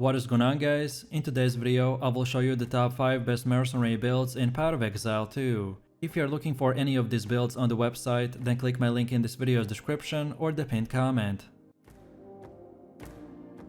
What is going on, guys? In today's video I will show you the top 5 best mercenary builds in Path of Exile 2. If you are looking for any of these builds on the website, then click my link in this video's description or the pinned comment.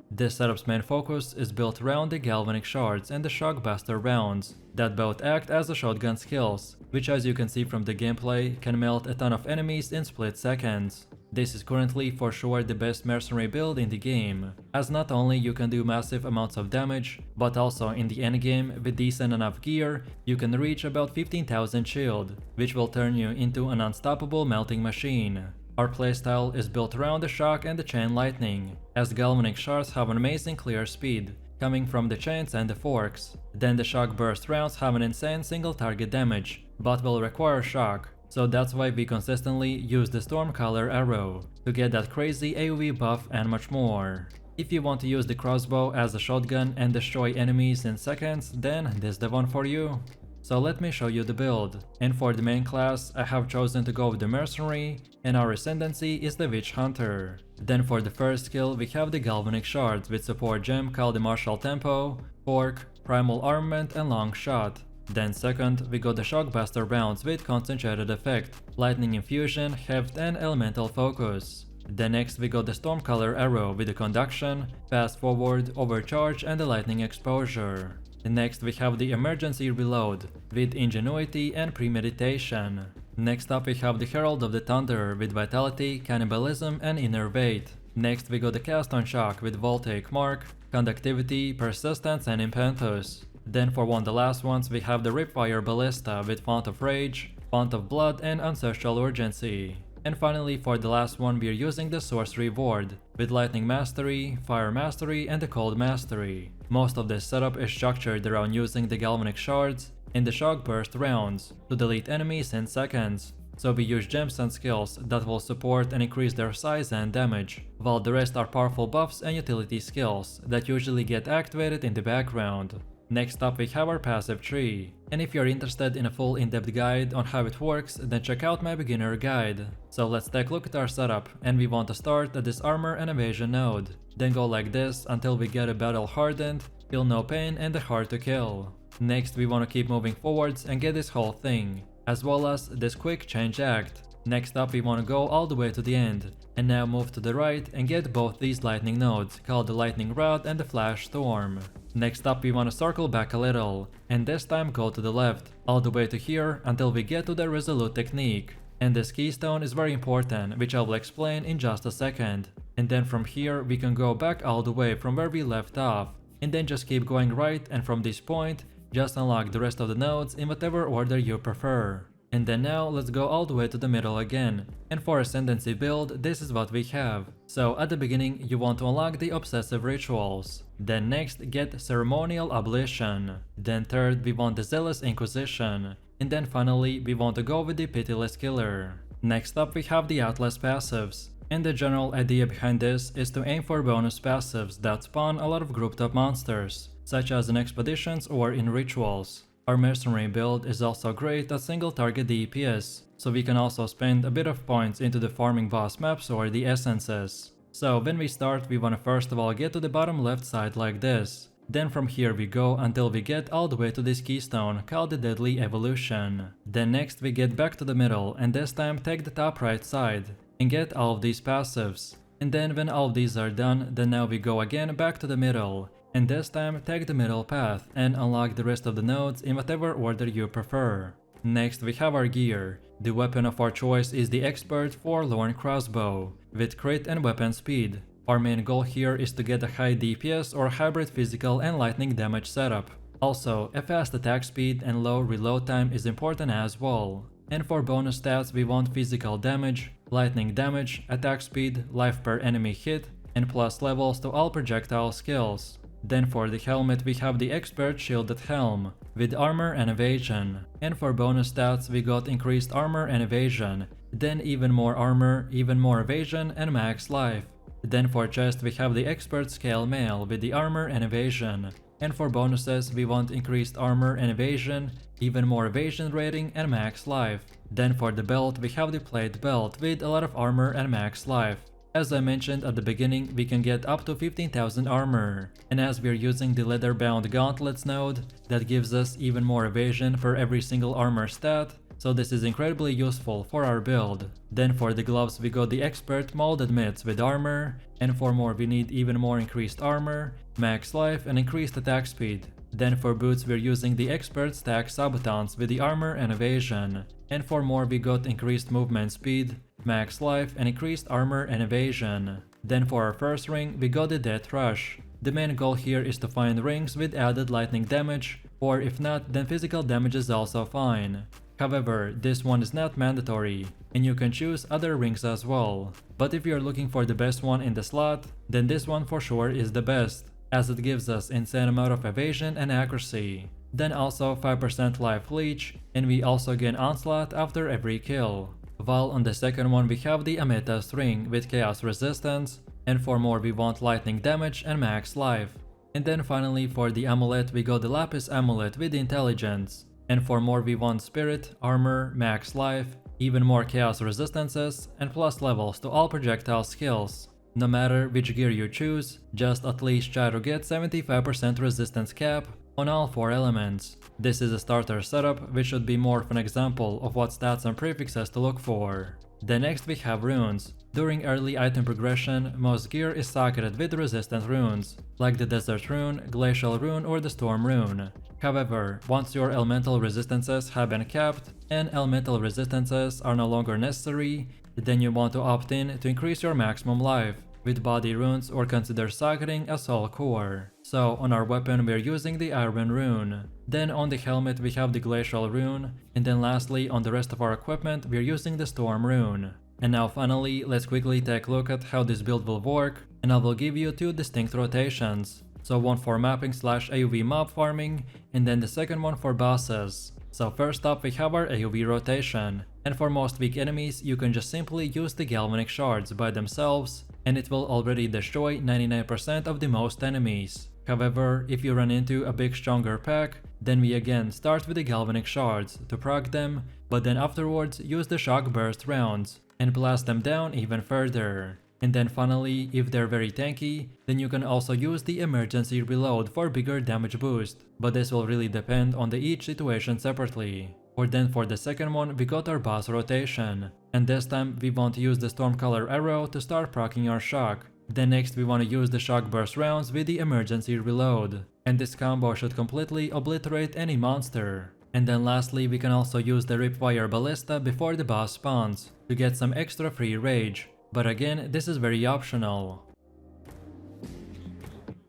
This setup's main focus is built around the Galvanic shards and the shockbuster rounds, that both act as the shotgun skills, which as you can see from the gameplay can melt a ton of enemies in split seconds. This is currently for sure the best mercenary build in the game, as not only you can do massive amounts of damage, but also in the endgame with decent enough gear you can reach about 15,000 shield, which will turn you into an unstoppable melting machine. Our playstyle is built around the shock and the chain lightning, as Galvanic shards have an amazing clear speed, coming from the chains and the forks. Then the shock burst rounds have an insane single target damage, but will require shock, so that's why we consistently use the Stormcaller arrow, to get that crazy AoE buff and much more. If you want to use the crossbow as a shotgun and destroy enemies in seconds, then this is the one for you. So let me show you the build, and for the main class I have chosen to go with the Mercenary, and our ascendancy is the Witch Hunter. Then for the first skill we have the Galvanic shards with support gem called the Martial Tempo, Fork, Primal Armament and Long Shot. Then second we got the Shockbuster rounds with concentrated effect, Lightning Infusion, Heft and Elemental Focus. Then next we got the Stormcaller arrow with the Conduction, Fast Forward, Overcharge and the Lightning Exposure. Next we have the Emergency Reload with Ingenuity and Premeditation. Next up we have the Herald of the Thunder with Vitality, Cannibalism and Innervate. Next we got the Cast on Shock with Voltaic Mark, Conductivity, Persistence and Impetus. Then for one of the last ones we have the Ripfire Ballista with Font of Rage, Font of Blood and Ancestral Urgency. And finally for the last one we are using the Sorcery Ward with Lightning Mastery, Fire Mastery and the Cold Mastery. Most of this setup is structured around using the Galvanic shards and the Shock Burst rounds to delete enemies in seconds. So we use gems and skills that will support and increase their size and damage, while the rest are powerful buffs and utility skills that usually get activated in the background. Next up we have our passive tree, and if you're interested in a full in-depth guide on how it works, then check out my beginner guide. So let's take a look at our setup, and we want to start at this armor and evasion node, then go like this until we get a battle hardened, feel no pain and the hard to kill. Next we want to keep moving forwards and get this whole thing, as well as this quick change act. Next up we want to go all the way to the end, and now move to the right and get both these lightning nodes called the Lightning Rod and the Flash Storm. Next up we want to circle back a little, and this time go to the left, all the way to here until we get to the Resolute technique. And this keystone is very important, which I will explain in just a second. And then from here we can go back all the way from where we left off, and then just keep going right, and from this point just unlock the rest of the nodes in whatever order you prefer. And then now let's go all the way to the middle again, and for Ascendancy build this is what we have. So at the beginning you want to unlock the Obsessive Rituals, then next get Ceremonial Ablution, then third we want the Zealous Inquisition, and then finally we want to go with the Pitiless Killer. Next up we have the Atlas passives, and the general idea behind this is to aim for bonus passives that spawn a lot of grouped up monsters, such as in expeditions or in rituals. Our Mercenary build is also great at single target DPS, so we can also spend a bit of points into the farming boss maps or the essences. So when we start we want to first of all get to the bottom left side like this. Then from here we go until we get all the way to this keystone called the Deadly Evolution. Then next we get back to the middle and this time take the top right side and get all of these passives. And then when all of these are done, then now we go again back to the middle. And this time take the middle path and unlock the rest of the nodes in whatever order you prefer. Next we have our gear. The weapon of our choice is the Expert Forlorn Crossbow with crit and weapon speed. Our main goal here is to get a high DPS or hybrid physical and lightning damage setup. Also, a fast attack speed and low reload time is important as well. And for bonus stats we want physical damage, lightning damage, attack speed, life per enemy hit, and plus levels to all projectile skills. Then for the helmet we have the Expert Shielded Helm with armor and evasion, and for bonus stats we got increased armor and evasion, then even more armor, even more evasion and max life. Then for chest we have the Expert Scale Mail with the armor and evasion, and for bonuses we want increased armor and evasion, even more evasion rating and max life. Then for the belt we have the Plate Belt with a lot of armor and max life. As I mentioned at the beginning, we can get up to 15,000 armor, and as we are using the leather bound gauntlets node, that gives us even more evasion for every single armor stat, so this is incredibly useful for our build. Then for the gloves we got the expert molded mitts with armor, and for more we need even more increased armor, max life and increased attack speed. Then for boots we're using the expert stack sabotons with the armor and evasion, and for more we got increased movement speed, max life and increased armor and evasion. Then for our first ring we got the death rush. The main goal here is to find rings with added lightning damage, or if not, then physical damage is also fine. However, this one is not mandatory, and you can choose other rings as well. But if you're looking for the best one in the slot, then this one for sure is the best, as it gives us insane amount of evasion and accuracy. Then also 5% life leech, and we also gain onslaught after every kill. While on the second one we have the amethyst ring with chaos resistance, and for more we want lightning damage and max life. And then finally for the amulet we got the lapis amulet with intelligence. And for more we want spirit, armor, max life, even more chaos resistances, and plus levels to all projectile skills. No matter which gear you choose, just at least try to get 75% resistance cap on all 4 elements. This is a starter setup, which should be more of an example of what stats and prefixes to look for. Then next we have runes. During early item progression, most gear is socketed with resistant runes, like the desert rune, glacial rune or the storm rune. However, once your elemental resistances have been capped and elemental resistances are no longer necessary, then you want to opt in to increase your maximum life with body runes or consider socketing a soul core. So on our weapon we are using the iron rune. Then on the helmet we have the glacial rune, and then lastly on the rest of our equipment we are using the storm rune. And now finally, let's quickly take a look at how this build will work, and I will give you 2 distinct rotations. So one for mapping / AoV mob farming, and then the second one for bosses. So first up we have our AoV rotation, and for most weak enemies you can just simply use the Galvanic shards by themselves, and it will already destroy 99% of the most enemies. However, if you run into a big stronger pack, then we again start with the Galvanic shards to proc them, but then afterwards use the shock burst rounds and blast them down even further. And then finally, if they're very tanky, then you can also use the emergency reload for bigger damage boost, but this will really depend on each situation separately. Or then for the second one we got our boss rotation, and this time we want to use the Stormcaller arrow to start proccing our shock. Then next we want to use the shock burst rounds with the emergency reload, and this combo should completely obliterate any monster. And then lastly we can also use the Ripwire Ballista before the boss spawns to get some extra free rage, but again this is very optional.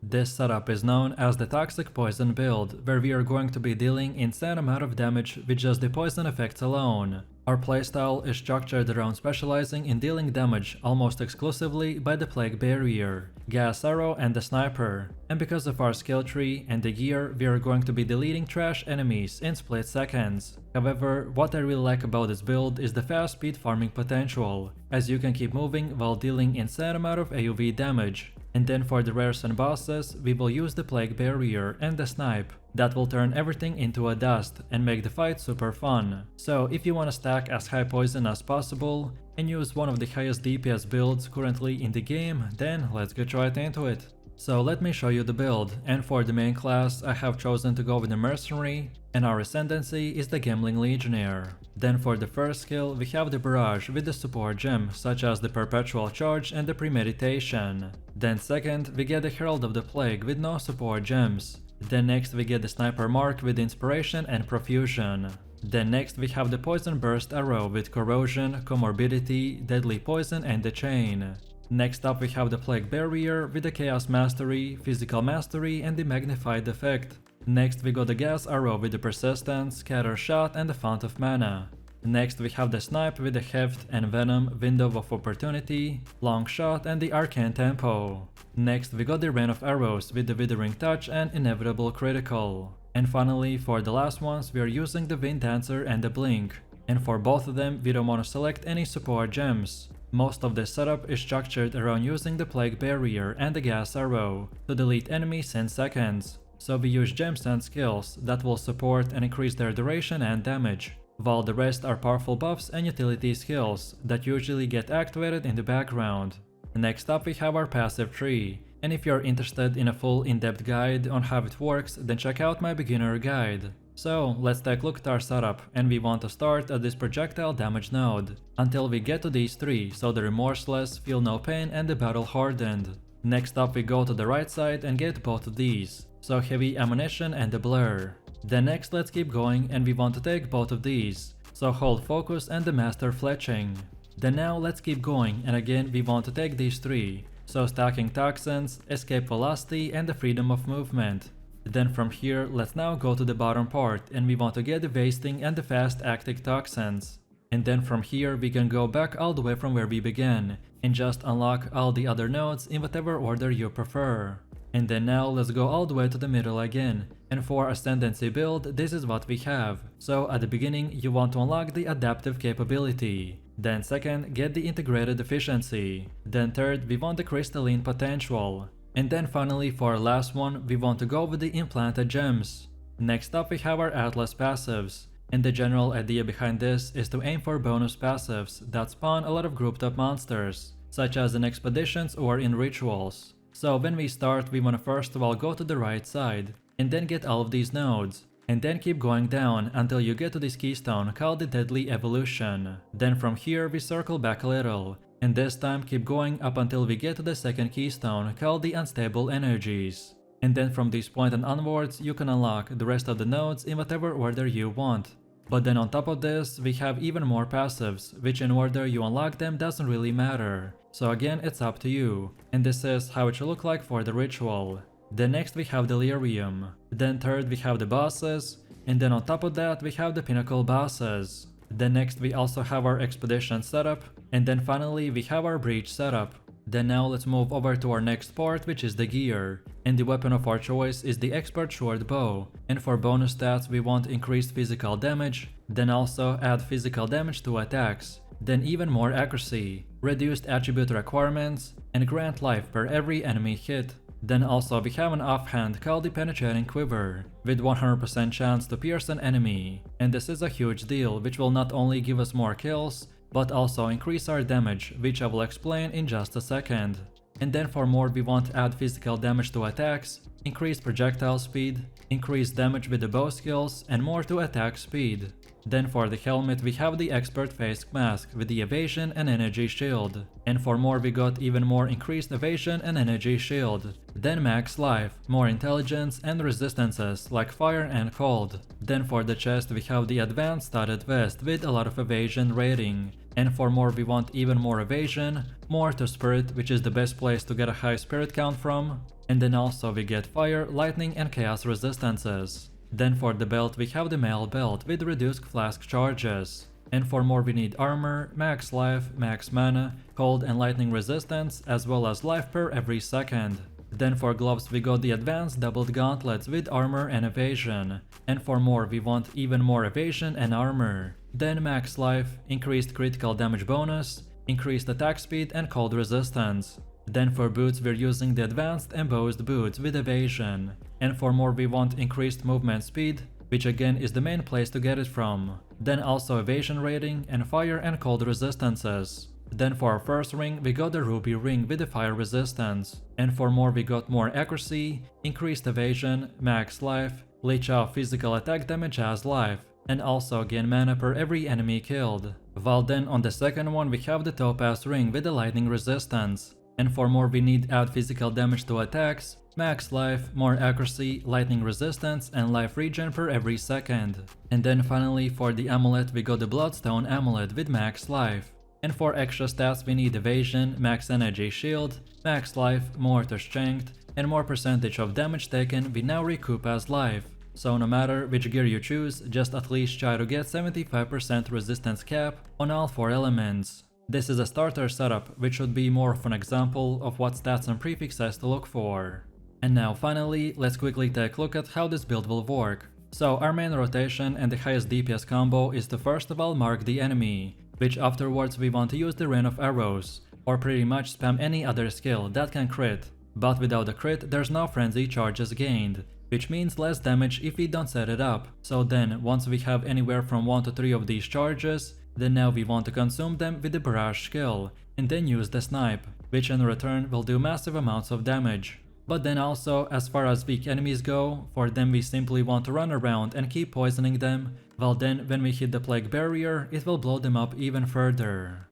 This setup is known as the Toxic Poison build, where we are going to be dealing insane amount of damage with just the poison effects alone. Our playstyle is structured around specializing in dealing damage almost exclusively by the Plague Barrier, Gas Arrow and the Sniper, and because of our skill tree and the gear we are going to be deleting trash enemies in split seconds. However, what I really like about this build is the fast speed farming potential, as you can keep moving while dealing insane amount of AoV damage. And then for the rares and bosses, we will use the Plague Barrier and the Snipe. That will turn everything into a dust and make the fight super fun. So if you want to stack as high poison as possible and use one of the highest DPS builds currently in the game, then let's get right into it. So let me show you the build, and for the main class I have chosen to go with the Mercenary, and our ascendancy is the Gambling Legionnaire. Then for the first skill we have the Barrage with the support gem such as the Perpetual Charge and the Premeditation. Then second we get the Herald of the Plague with no support gems. Then next we get the Sniper Mark with Inspiration and Profusion. Then next we have the Poison Burst Arrow with Corrosion, Comorbidity, Deadly Poison and the Chain. Next up we have the Plague Barrier with the Chaos Mastery, Physical Mastery and the Magnified Effect. Next we got the Gas Arrow with the Persistence, Scatter Shot and the Fount of Mana. Next we have the Snipe with the Heft and Venom, Window of Opportunity, Long Shot and the Arcane Tempo. Next we got the Rain of Arrows with the Withering Touch and Inevitable Critical. And finally, for the last ones we are using the Wind Dancer and the Blink. And for both of them we don't want to select any support gems. Most of this setup is structured around using the Plague Barrier and the Gas Arrow to delete enemies in seconds. So we use gems and skills that will support and increase their duration and damage, while the rest are powerful buffs and utility skills that usually get activated in the background. Next up we have our passive tree, and if you're interested in a full in-depth guide on how it works, then check out my beginner guide. So let's take a look at our setup, and we want to start at this projectile damage node, until we get to these three, so the remorseless, feel no pain, and the battle hardened. Next up we go to the right side and get both of these, so heavy ammunition and the blur. Then next let's keep going and we want to take both of these, so hold focus and the master fletching. Then now let's keep going and again we want to take these three, so stacking toxins, escape velocity and the freedom of movement. Then from here let's now go to the bottom part and we want to get the wasting and the fast acting toxins. And then from here we can go back all the way from where we began and just unlock all the other nodes in whatever order you prefer. And then now let's go all the way to the middle again, and for Ascendancy build this is what we have. So at the beginning you want to unlock the adaptive capability, then second get the integrated efficiency, then third we want the crystalline potential, and then finally for our last one we want to go with the implanted gems. Next up we have our Atlas passives, and the general idea behind this is to aim for bonus passives that spawn a lot of grouped up monsters, such as in expeditions or in rituals. So when we start we want to first of all go to the right side, and then get all of these nodes, and then keep going down until you get to this keystone called the Deadly Evolution. Then from here we circle back a little, and this time keep going up until we get to the second keystone called the Unstable Energies. And then from this point and onwards you can unlock the rest of the nodes in whatever order you want. But then on top of this we have even more passives, which in order you unlock them doesn't really matter. So again it's up to you, and this is how it should look like for the ritual. Then next we have Delirium, then third we have the bosses, and then on top of that we have the pinnacle bosses. Then next we also have our expedition setup, and then finally we have our breach setup. Then now let's move over to our next part, which is the gear, and the weapon of our choice is the expert short bow, and for bonus stats we want increased physical damage, then also add physical damage to attacks, then even more accuracy, reduced attribute requirements, and grant life per every enemy hit. Then also we have an offhand called the Penetrating Quiver, with 100% chance to pierce an enemy, and this is a huge deal which will not only give us more kills, but also increase our damage, which I will explain in just a second. And then for more we want to add physical damage to attacks, increase projectile speed, increase damage with the bow skills, and more to attack speed. Then for the helmet we have the expert face mask with the evasion and energy shield, and for more we got even more increased evasion and energy shield. Then max life, more intelligence and resistances like fire and cold. Then for the chest we have the advanced studded vest with a lot of evasion rating, and for more we want even more evasion, more to spirit, which is the best place to get a high spirit count from, and then also we get fire, lightning and chaos resistances. Then for the belt we have the mail belt with reduced flask charges, and for more we need armor, max life, max mana, cold and lightning resistance, as well as life per every second. Then for gloves we got the advanced doubled gauntlets with armor and evasion, and for more we want even more evasion and armor. Then max life, increased critical damage bonus, increased attack speed and cold resistance. Then for boots we're using the advanced embossed boots with evasion, and for more we want increased movement speed, which again is the main place to get it from. Then also evasion rating and fire and cold resistances. Then for our first ring we got the ruby ring with the fire resistance, and for more we got more accuracy, increased evasion, max life, leech off physical attack damage as life, and also gain mana per every enemy killed. While then on the second one we have the topaz ring with the lightning resistance, and for more we need add physical damage to attacks, max life, more accuracy, lightning resistance and life regen per every second. And then finally for the amulet we got the bloodstone amulet with max life. And for extra stats we need evasion, max energy shield, max life, more to strength, and more percentage of damage taken we now recoup as life. So no matter which gear you choose, just at least try to get 75% resistance cap on all 4 elements. This is a starter setup, which should be more of an example of what stats and prefixes to look for. And now finally, let's quickly take a look at how this build will work. So our main rotation and the highest DPS combo is to first of all mark the enemy, which afterwards we want to use the rain of arrows, or pretty much spam any other skill that can crit. But without the crit there's no frenzy charges gained, which means less damage if we don't set it up. So then once we have anywhere from 1 to 3 of these charges, then now we want to consume them with the barrage skill, and then use the snipe, which in return will do massive amounts of damage. But then also, as far as weak enemies go, for them we simply want to run around and keep poisoning them, well then when we hit the plague barrier, it will blow them up even further.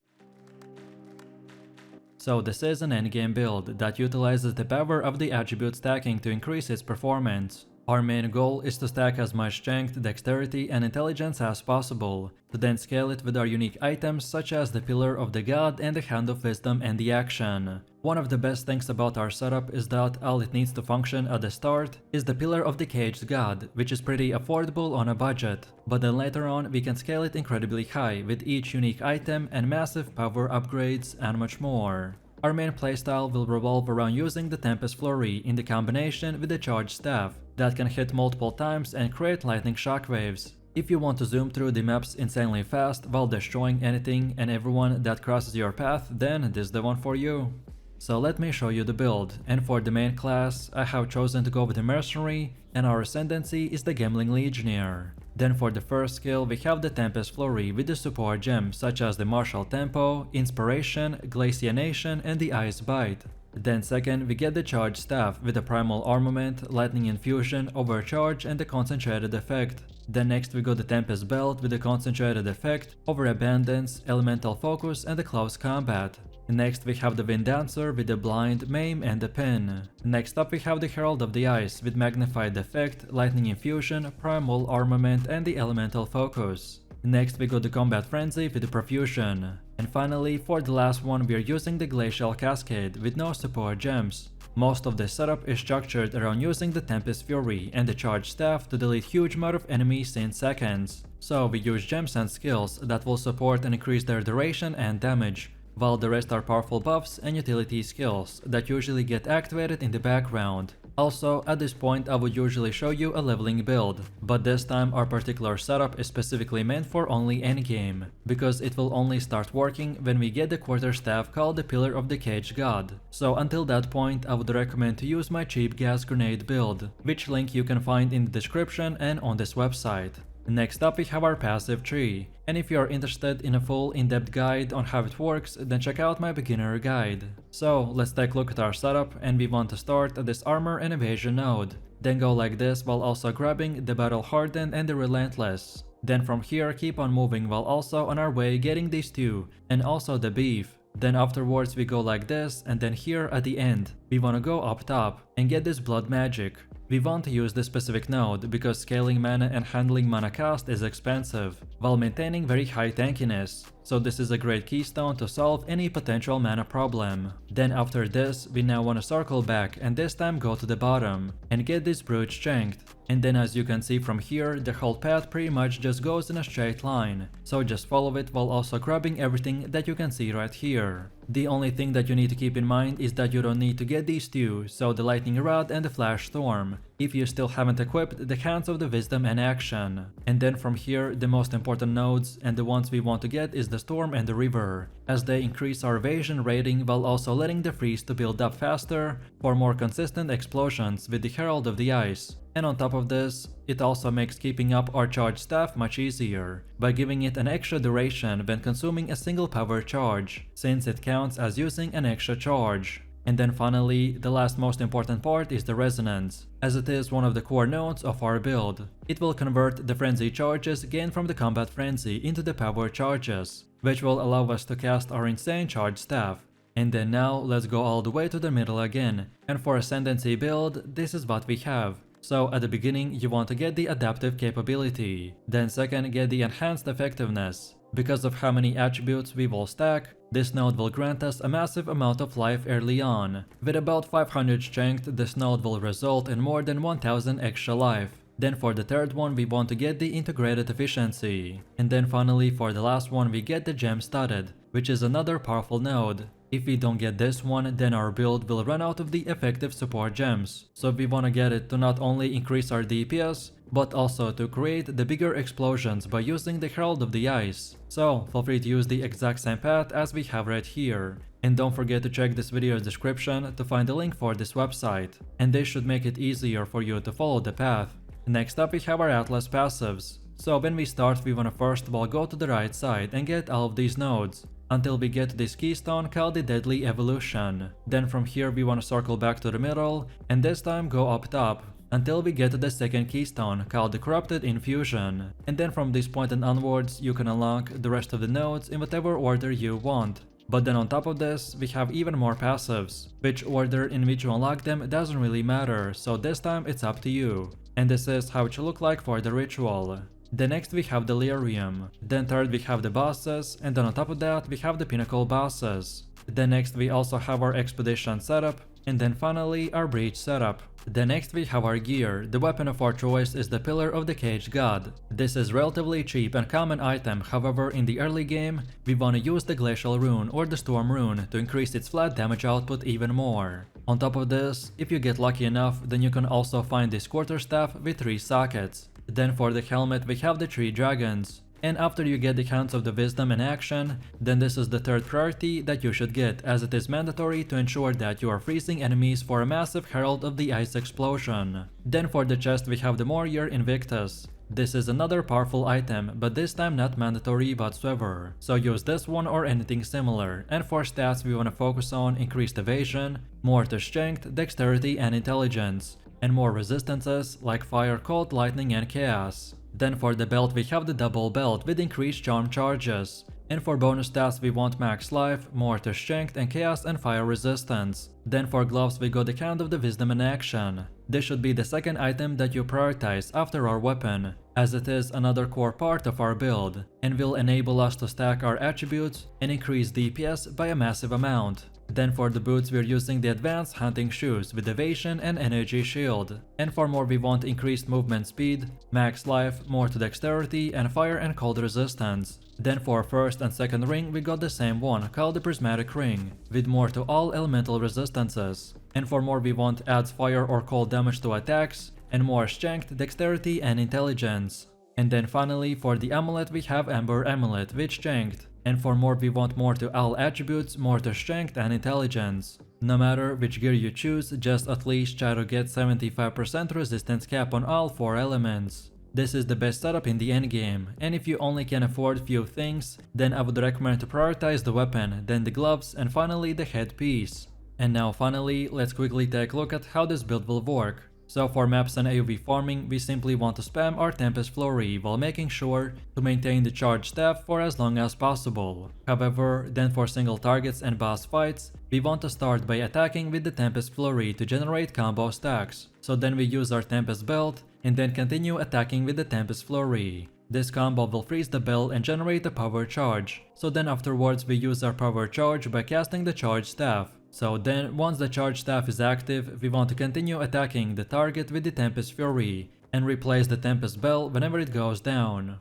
So this is an endgame build that utilizes the power of the attribute stacking to increase its performance. Our main goal is to stack as much strength, dexterity and intelligence as possible, to then scale it with our unique items such as the Pillar of the God and the Hand of Wisdom and the Action. One of the best things about our setup is that all it needs to function at the start is the Pillar of the Caged God, which is pretty affordable on a budget, but then later on we can scale it incredibly high with each unique item and massive power upgrades and much more. Our main playstyle will revolve around using the Tempest flurry in the combination with the charged staff that can hit multiple times and create lightning shockwaves. If you want to zoom through the maps insanely fast while destroying anything and everyone that crosses your path, then this is the one for you. So let me show you the build, and for the main class I have chosen to go with the Mercenary and our ascendancy is the Gambling Legionnaire. Then for the first skill we have the Tempest flurry with the support gems such as the Martial Tempo, Inspiration, Glacianation and the Ice Bite. Then second we get the charged staff with the Primal Armament, Lightning Infusion, Overcharge and the Concentrated Effect. Then next we got the Tempest belt with the Concentrated Effect, Overabundance, Elemental Focus and the Close Combat. Next we have the Wind Dancer with the Blind, Maim and the Pin. Next up we have the Herald of the Ice with Magnified Effect, Lightning Infusion, Primal Armament and the Elemental Focus. Next we got the Combat Frenzy with the Profusion. And finally, for the last one we are using the Glacial Cascade with no support gems. Most of the setup is structured around using the Tempest Fury and the Charged Staff to delete huge amount of enemies in seconds. So we use gems and skills that will support and increase their duration and damage, while the rest are powerful buffs and utility skills that usually get activated in the background. Also, at this point I would usually show you a leveling build, but this time our particular setup is specifically meant for only endgame, because it will only start working when we get the quarterstaff called the Pillar of the Caged God. So until that point I would recommend to use my cheap gas grenade build, which link you can find in the description and on this website. Next up we have our passive tree, and if you are interested in a full in-depth guide on how it works, then check out my beginner guide. So let's take a look at our setup, and we want to start at this armor and evasion node, then go like this while also grabbing the battle hardened and the relentless. Then from here keep on moving while also on our way getting these two, and also the beef. Then afterwards we go like this, and then here at the end we wanna go up top and get this blood magic. We want to use this specific node because scaling mana and handling mana cost is expensive, while maintaining very high tankiness, so this is a great keystone to solve any potential mana problem. Then after this, we now want to circle back and this time go to the bottom and get this brute strength. And then as you can see from here, the whole path pretty much just goes in a straight line, so just follow it while also grabbing everything that you can see right here. The only thing that you need to keep in mind is that you don't need to get these two, so the Lightning Rod and the Flash Storm, if you still haven't equipped the Hands of the Wisdom and Action. And then from here, the most important nodes and the ones we want to get is the Storm and the River, as they increase our evasion rating while also letting the freeze to build up faster for more consistent explosions with the Herald of the Ice. And on top of this, it also makes keeping up our charged staff much easier, by giving it an extra duration when consuming a single power charge, since it counts as using an extra charge. And then finally, the last most important part is the resonance, as it is one of the core nodes of our build. It will convert the frenzy charges gained from the combat frenzy into the power charges, which will allow us to cast our insane charged staff. And then now let's go all the way to the middle again, and for Ascendancy build, this is what we have. So at the beginning you want to get the adaptive capability, then second get the enhanced effectiveness. Because of how many attributes we will stack, this node will grant us a massive amount of life early on. With about 500 strength, this node will result in more than 1000 extra life. Then for the third one we want to get the integrated efficiency. And then finally for the last one we get the gem studded, which is another powerful node. If we don't get this one, then our build will run out of the effective support gems. So we want to get it to not only increase our DPS, but also to create the bigger explosions by using the Herald of the Ice. So feel free to use the exact same path as we have right here. And don't forget to check this video's description to find the link for this website. And this should make it easier for you to follow the path. Next up we have our Atlas passives. So when we start we want to first of all go to the right side and get all of these nodes. until we get this keystone called the Deadly Evolution. Then from here we want to circle back to the middle, and this time go up top, until we get to the second keystone called the Corrupted Infusion. And then from this point and onwards you can unlock the rest of the nodes in whatever order you want. But then on top of this, we have even more passives. Which order in which you unlock them doesn't really matter, so this time it's up to you. And this is how it should look like for the ritual. Then next we have the Lyrium. Then third we have the bosses, and then on top of that we have the pinnacle bosses. Then next we also have our expedition setup, and then finally our breach setup. Then next we have our gear. The weapon of our choice is the Pillar of the Caged God. This is relatively cheap and common item, however in the early game we wanna use the Glacial Rune or the Storm Rune to increase its flat damage output even more. On top of this, if you get lucky enough, then you can also find this quarterstaff with 3 sockets. Then for the helmet we have the 3 dragons. And after you get the Hands of the Wisdom in action, then this is the third priority that you should get, as it is mandatory to ensure that you are freezing enemies for a massive Herald of the Ice explosion. Then for the chest we have the Warrior Invictus. This is another powerful item, but this time not mandatory whatsoever, so use this one or anything similar. And for stats we wanna focus on increased evasion, more to strength, dexterity and intelligence, and more resistances like fire, cold, lightning and chaos. Then for the belt we have the double belt with increased charm charges. And for bonus stats we want max life, more to strength and chaos and fire resistance. Then for gloves we got the Hand of the Wisdom in action. This should be the second item that you prioritize after our weapon, as it is another core part of our build, and will enable us to stack our attributes and increase DPS by a massive amount. Then for the boots we're using the advanced hunting shoes with evasion and energy shield. And for more we want increased movement speed, max life, more to dexterity and fire and cold resistance. Then for first and second ring we got the same one called the Prismatic Ring, with more to all elemental resistances. And for more we want adds fire or cold damage to attacks, and more strength, dexterity and intelligence. And then finally for the amulet we have Amber Amulet with strength. And for more we want more to all attributes, more to strength and intelligence. No matter which gear you choose, just at least try to get 75% resistance cap on all 4 elements. This is the best setup in the endgame, and if you only can afford few things, then I would recommend to prioritize the weapon, then the gloves, and finally the headpiece. And now finally, let's quickly take a look at how this build will work. So for maps and AoE farming, we simply want to spam our Tempest Flurry while making sure to maintain the charged staff for as long as possible. However, then for single targets and boss fights, we want to start by attacking with the Tempest Flurry to generate combo stacks. So then we use our Tempest Belt and then continue attacking with the Tempest Flurry. This combo will freeze the bell and generate a power charge. So then afterwards we use our power charge by casting the charged staff. So then, once the charge staff is active, we want to continue attacking the target with the Tempest Fury, and replace the Tempest Bell whenever it goes down.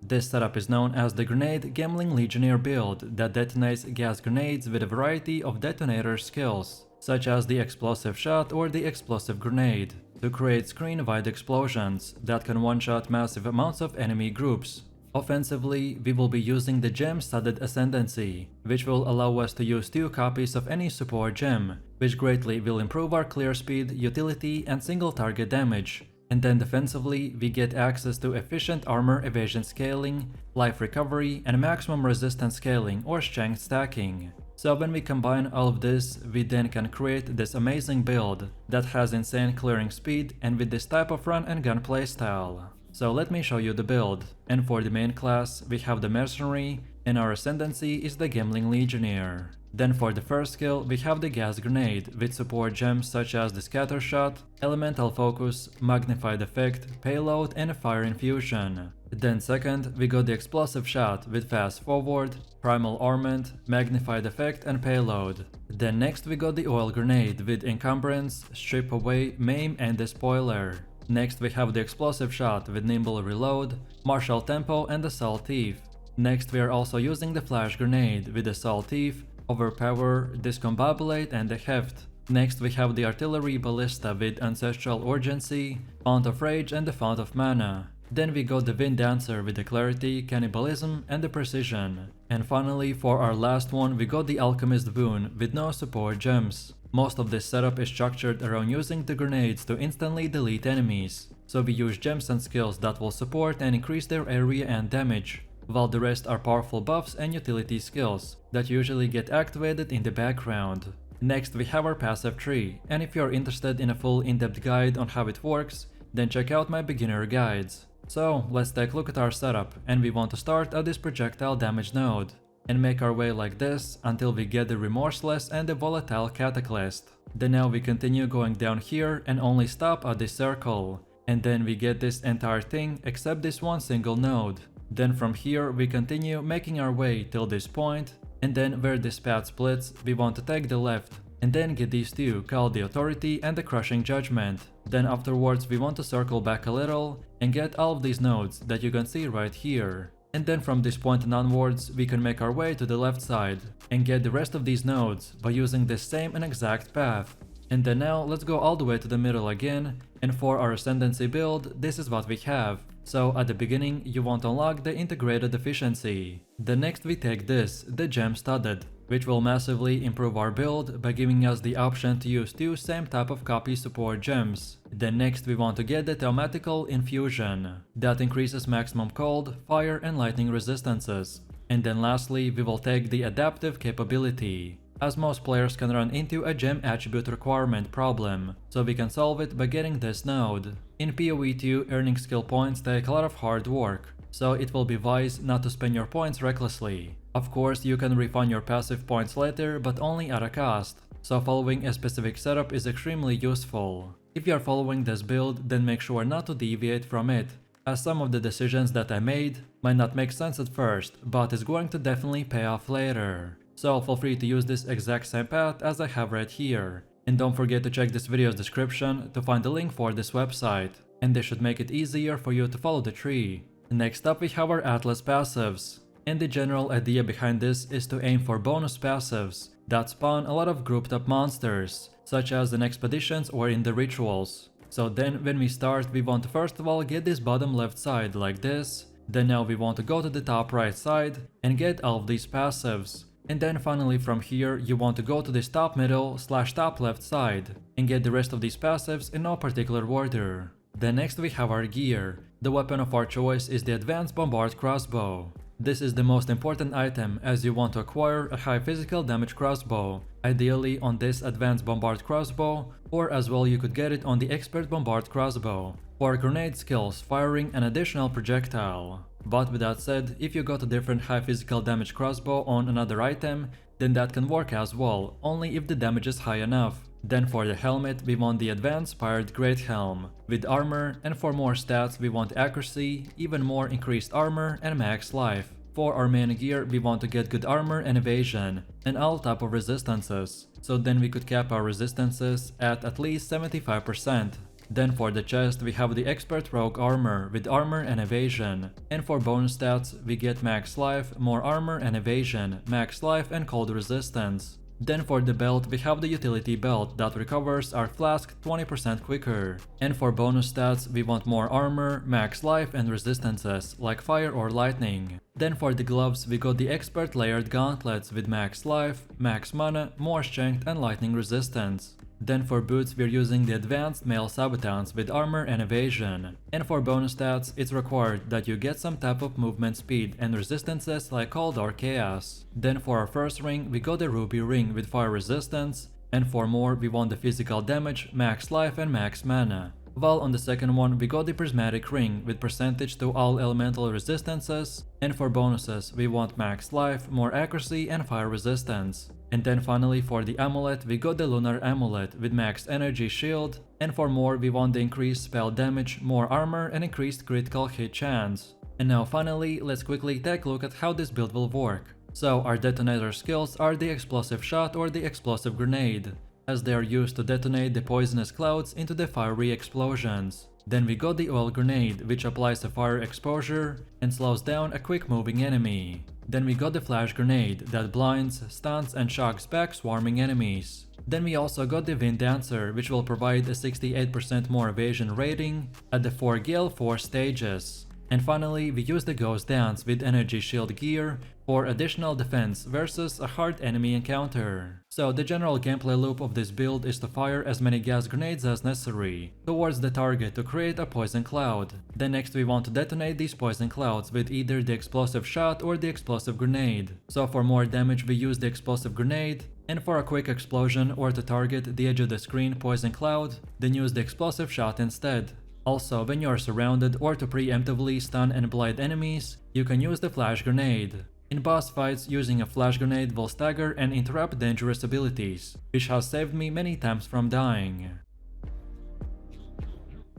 This setup is known as the Grenade Gambling Legionnaire build that detonates gas grenades with a variety of detonator skills, such as the Explosive Shot or the Explosive Grenade, to create screen-wide explosions that can one-shot massive amounts of enemy groups. Offensively, we will be using the Gem-Studded Ascendancy, which will allow us to use 2 copies of any support gem, which greatly will improve our clear speed, utility, and single target damage. And then defensively, we get access to efficient armor evasion scaling, life recovery, and maximum resistance scaling or strength stacking. So when we combine all of this, we then can create this amazing build that has insane clearing speed and with this type of run and gun playstyle. So let me show you the build. And for the main class, we have the Mercenary, and our Ascendancy is the Gambling Legionnaire. Then for the first skill, we have the Gas Grenade, with support gems such as the Scatter Shot, Elemental Focus, Magnified Effect, Payload, and Fire Infusion. Then second, we got the Explosive Shot, with Fast Forward, Primal Armament, Magnified Effect, and Payload. Then next we got the Oil Grenade, with Encumbrance, Strip Away, Maim, and the Spoiler. Next we have the Explosive Shot with Nimble Reload, Martial Tempo and Assault Thief. Next we are also using the Flash Grenade with Assault Thief, Overpower, Discombobulate and the Heft. Next we have the Artillery Ballista with Ancestral Urgency, Fount of Rage and the Fount of Mana. Then we got the Wind Dancer with the Clarity, Cannibalism and the Precision. And finally for our last one we got the Alchemist Boon with no support gems. Most of this setup is structured around using the grenades to instantly delete enemies, so we use gems and skills that will support and increase their area and damage. while the rest are powerful buffs and utility skills that usually get activated in the background. Next we have our passive tree, and if you're interested in a full in-depth guide on how it works, then check out my beginner guides. So let's take a look at our setup, and we want to start at this projectile damage node, and make our way like this until we get the Remorseless and the Volatile Cataclysm. Then now we continue going down here and only stop at this circle, and then we get this entire thing except this one single node. Then from here we continue making our way till this point, and then where this path splits we want to take the left, and then get these two called the Authority and the Crushing Judgment. Then afterwards we want to circle back a little and get all of these nodes that you can see right here. And then from this point and onwards we can make our way to the left side and get the rest of these nodes by using this same and exact path. And then now let's go all the way to the middle again, and for our Ascendancy build this is what we have. So at the beginning you want to unlock the Integrated Efficiency. Then next we take this, the Gem Studded, which will massively improve our build by giving us the option to use two same type of copy support gems. Then next we want to get the Thaumatic Infusion, that increases maximum cold, fire and lightning resistances. And then lastly we will take the Adaptive Capability, as most players can run into a gem attribute requirement problem, so we can solve it by getting this node. In POE 2, earning skill points take a lot of hard work, so it will be wise not to spend your points recklessly. Of course, you can refund your passive points later, but only at a cost, so following a specific setup is extremely useful. If you are following this build, then make sure not to deviate from it, as some of the decisions that I made might not make sense at first, but is going to definitely pay off later. So feel free to use this exact same path as I have right here. And don't forget to check this video's description to find the link for this website, and this should make it easier for you to follow the tree. Next up we have our Atlas passives, and the general idea behind this is to aim for bonus passives that spawn a lot of grouped up monsters, such as in expeditions or in the rituals. So then when we start we want to first of all get this bottom left side like this, then now we want to go to the top right side and get all of these passives. And then finally from here you want to go to this top middle / top left side and get the rest of these passives in no particular order. Then next we have our gear. The weapon of our choice is the Advanced Bombard Crossbow. This is the most important item as you want to acquire a high physical damage crossbow, ideally on this Advanced Bombard Crossbow, or as well you could get it on the Expert Bombard Crossbow, for grenade skills firing an additional projectile. But with that said, if you got a different high physical damage crossbow on another item, then that can work as well, only if the damage is high enough. Then for the helmet we want the Advanced Spired Great Helm with armor, and for more stats we want accuracy, even more increased armor and max life. For our main gear we want to get good armor and evasion, and all type of resistances, so then we could cap our resistances at least 75%. Then for the chest we have the Expert Rogue Armor with armor and evasion, and for bonus stats we get max life, more armor and evasion, max life and cold resistance. Then for the belt we have the Utility Belt that recovers our flask 20% quicker, and for bonus stats we want more armor, max life and resistances like fire or lightning. Then for the gloves we got the Expert Layered Gauntlets with max life, max mana, more strength and lightning resistance. Then for boots we're using the Advanced Mail Sabotans with armor and evasion, and for bonus stats it's required that you get some type of movement speed and resistances like cold or chaos. Then for our first ring we got the Ruby Ring with fire resistance, and for more we want the physical damage, max life and max mana. While on the second one we got the Prismatic Ring with percentage to all elemental resistances, and for bonuses we want max life, more accuracy and fire resistance. And then finally for the amulet we got the Lunar Amulet with max energy shield, and for more we want the increased spell damage, more armor and increased critical hit chance. And now finally let's quickly take a look at how this build will work. So our detonator skills are the Explosive Shot or the Explosive Grenade, as they are used to detonate the poisonous clouds into the fiery explosions. Then we got the Oil Grenade, which applies a fire exposure and slows down a quick moving enemy. Then we got the Flash Grenade that blinds, stuns and shocks back swarming enemies. Then we also got the Wind Dancer, which will provide a 68% more evasion rating at the 4 Gale 4 stages. And finally we use the Ghost Dance with energy shield gear for additional defense versus a hard enemy encounter. So the general gameplay loop of this build is to fire as many gas grenades as necessary towards the target to create a poison cloud. Then next we want to detonate these poison clouds with either the explosive shot or the explosive grenade. So for more damage we use the explosive grenade, and for a quick explosion or to target the edge of the screen poison cloud, then use the explosive shot instead. Also, when you are surrounded or to preemptively stun and blind enemies, you can use the flash grenade. In boss fights, using a flash grenade will stagger and interrupt dangerous abilities, which has saved me many times from dying.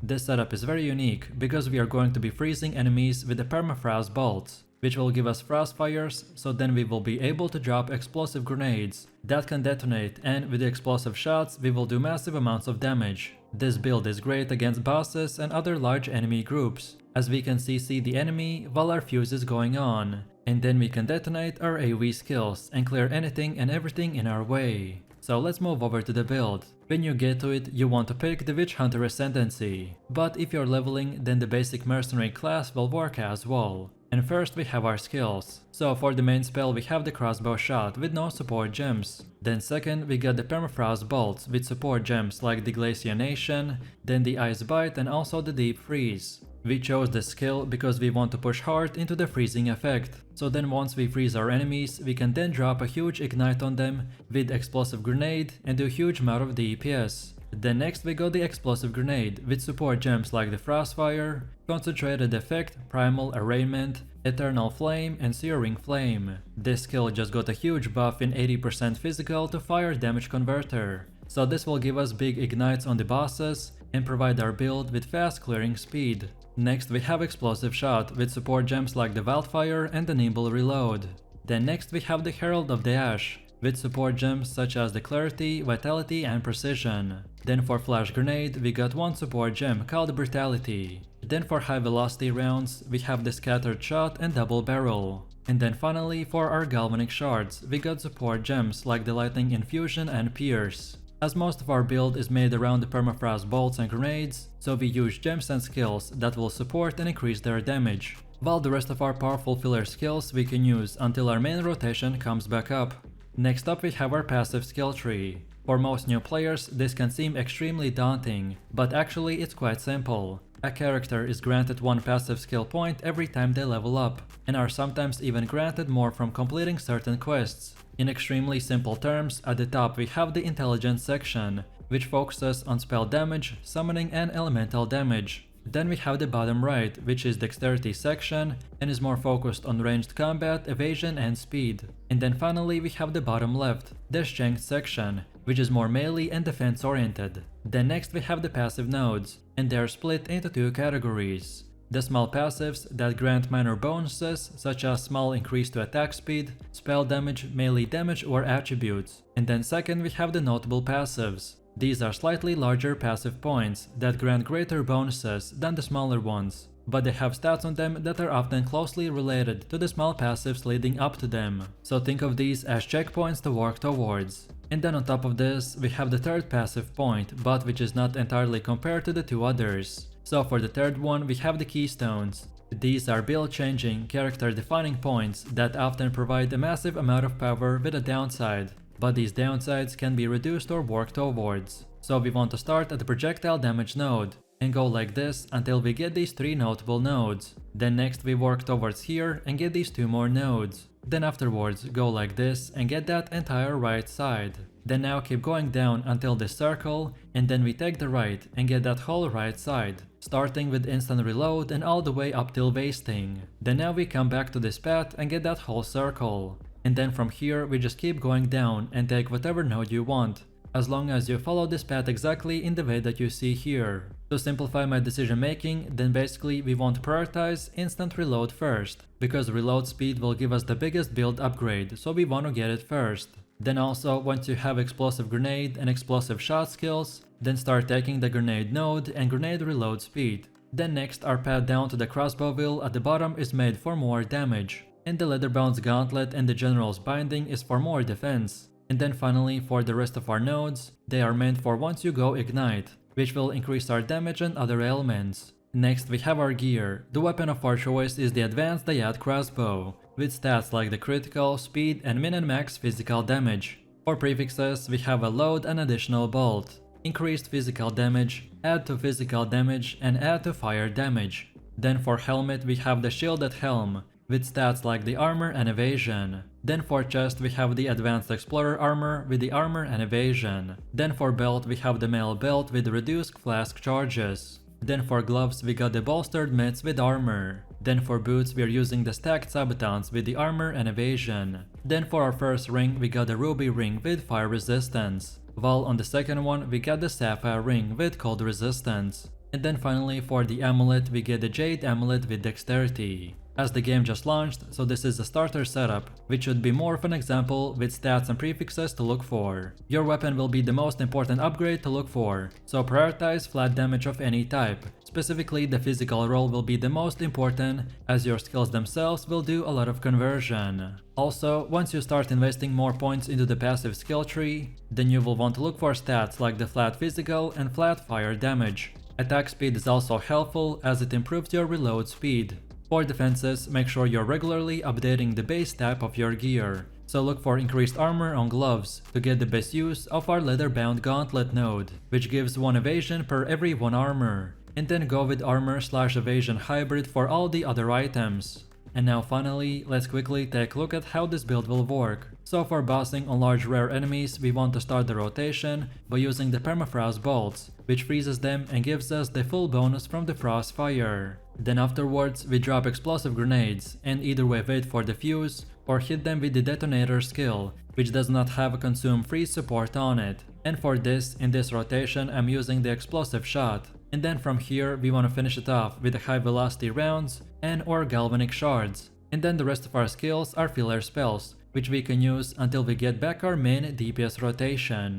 This setup is very unique because we are going to be freezing enemies with the Permafrost bolts, which will give us frost fires, so then we will be able to drop explosive grenades that can detonate, and with the explosive shots we will do massive amounts of damage. This build is great against bosses and other large enemy groups, as we can CC the enemy while our fuse is going on, and then we can detonate our AoE skills and clear anything and everything in our way. So let's move over to the build. When you get to it, you want to pick the Witch Hunter Ascendancy, but if you're leveling, then the basic Mercenary class will work as well. And first we have our skills. So for the main spell we have the crossbow shot with no support gems. Then second we got the Permafrost bolts with support gems like the Glaciation, then the Ice Bite and also the Deep Freeze. We chose this skill because we want to push hard into the freezing effect. So then once we freeze our enemies, we can then drop a huge ignite on them with explosive grenade and do a huge amount of DPS. Then next we got the explosive grenade with support gems like the Frostfire, Concentrated Effect, Primal Arraignment, Eternal Flame and Searing Flame. This skill just got a huge buff in 80% physical to fire damage converter, so this will give us big ignites on the bosses and provide our build with fast clearing speed. Next we have Explosive Shot with support gems like the Wildfire and the Nimble Reload. Then next we have the Herald of the Ash with support gems such as the Clarity, Vitality and Precision. Then for Flash Grenade we got one support gem called Brutality. Then for high velocity rounds we have the Scattered Shot and Double Barrel. And then finally for our Galvanic shards we got support gems like the Lightning Infusion and Pierce. As most of our build is made around the Permafrost bolts and grenades, so we use gems and skills that will support and increase their damage, while the rest of our powerful filler skills we can use until our main rotation comes back up. Next up we have our passive skill tree. For most new players this can seem extremely daunting, but actually it's quite simple. A character is granted one passive skill point every time they level up, and are sometimes even granted more from completing certain quests. In extremely simple terms, at the top we have the intelligence section, which focuses on spell damage, summoning and elemental damage. Then we have the bottom right, which is dexterity section and is more focused on ranged combat, evasion and speed. And then finally we have the bottom left, the strength section, which is more melee and defense oriented. Then next we have the passive nodes, and they are split into two categories. The small passives that grant minor bonuses such as small increase to attack speed, spell damage, melee damage or attributes. And then second we have the notable passives. These are slightly larger passive points that grant greater bonuses than the smaller ones, but they have stats on them that are often closely related to the small passives leading up to them. So think of these as checkpoints to work towards. And then on top of this we have the third passive point, but which is not entirely compared to the two others. So for the third one we have the keystones. These are build changing, character defining points that often provide a massive amount of power with a downside, but these downsides can be reduced or worked towards. So we want to start at the projectile damage node and go like this until we get these three notable nodes. Then next we work towards here and get these two more nodes. Then afterwards go like this and get that entire right side. Then now keep going down until this circle, and then we take the right and get that whole right side, starting with instant reload and all the way up till wasting. Then now we come back to this path and get that whole circle. And then from here we just keep going down and take whatever node you want, as long as you follow this path exactly in the way that you see here. To simplify my decision making, then basically we want to prioritize instant reload first, because reload speed will give us the biggest build upgrade, so we want to get it first. Then also once you have explosive grenade and explosive shot skills, then start taking the grenade node and grenade reload speed. Then next our path down to the crossbow wheel at the bottom is made for more damage, and the leatherbound's gauntlet and the general's binding is for more defense. And then finally for the rest of our nodes, they are meant for once you go ignite, which will increase our damage and other elements. Next we have our gear. The weapon of our choice is the advanced Dyad crossbow, with stats like the critical, speed, and min and max physical damage. For prefixes, we have a load and additional bolt, increased physical damage, add to physical damage, and add to fire damage. Then for helmet, we have the shielded helm, with stats like the armor and evasion. Then for chest, we have the advanced explorer armor with the armor and evasion. Then for belt, we have the mail belt with reduced flask charges. Then for gloves, we got the bolstered mitts with armor. Then for boots, we are using the stacked sabotons with the armor and evasion. Then for our first ring, we got the ruby ring with fire resistance, while on the second one, we got the sapphire ring with cold resistance. And then finally for the amulet, we get the jade amulet with dexterity. As the game just launched, so this is a starter setup, which should be more of an example with stats and prefixes to look for. Your weapon will be the most important upgrade to look for, so prioritize flat damage of any type. Specifically, the physical roll will be the most important, as your skills themselves will do a lot of conversion. Also, once you start investing more points into the passive skill tree, then you will want to look for stats like the flat physical and flat fire damage. Attack speed is also helpful as it improves your reload speed. For defenses, make sure you're regularly updating the base type of your gear, so look for increased armor on gloves to get the best use of our leather-bound gauntlet node, which gives 1 evasion per every 1 armor, and then go with armor/evasion hybrid for all the other items. And now finally, let's quickly take a look at how this build will work. So for bossing on large rare enemies, we want to start the rotation by using the Permafrost bolts, which freezes them and gives us the full bonus from the frost fire. Then afterwards, we drop explosive grenades and either way wait for the fuse or hit them with the detonator skill, which does not have a consume freeze support on it. And for this, in this rotation, I'm using the explosive shot. And then from here, we want to finish it off with the high velocity rounds and or galvanic shards. And then the rest of our skills are filler spells, which we can use until we get back our main DPS rotation.